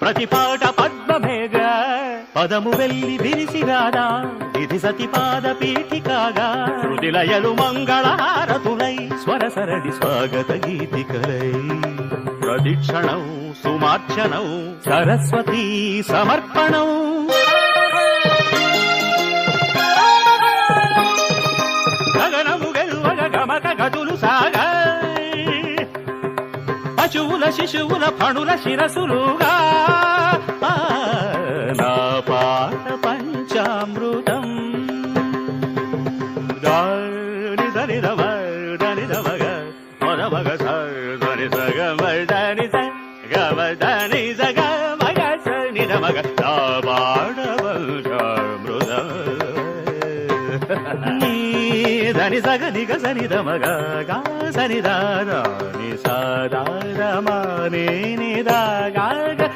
ప్రతి పాట పద్మమేగా పదము వెల్లి విరిసిరాదా ఇది సతిపాద పీఠికాగా శృతిలయలు మంగళహారతులై స్వరసరడి స్వాగత గీతికలై ప్రదక్షిణం సుమార్చనం సరస్వతీ సమర్పణం గగనము గెలువగ గమక గదులు సాగా పశువుల శిశువుల ఫణుల శిరసులుగా నా పాట పంచామృతం దాని దని రవ దని రవగ మగ సని సగ మని సగ దని సగ మగ సని రమగ నా పాట పంచామృతం దని సగ నిగ సని రమగ గా సని దా ని సా దా మ ని దా గా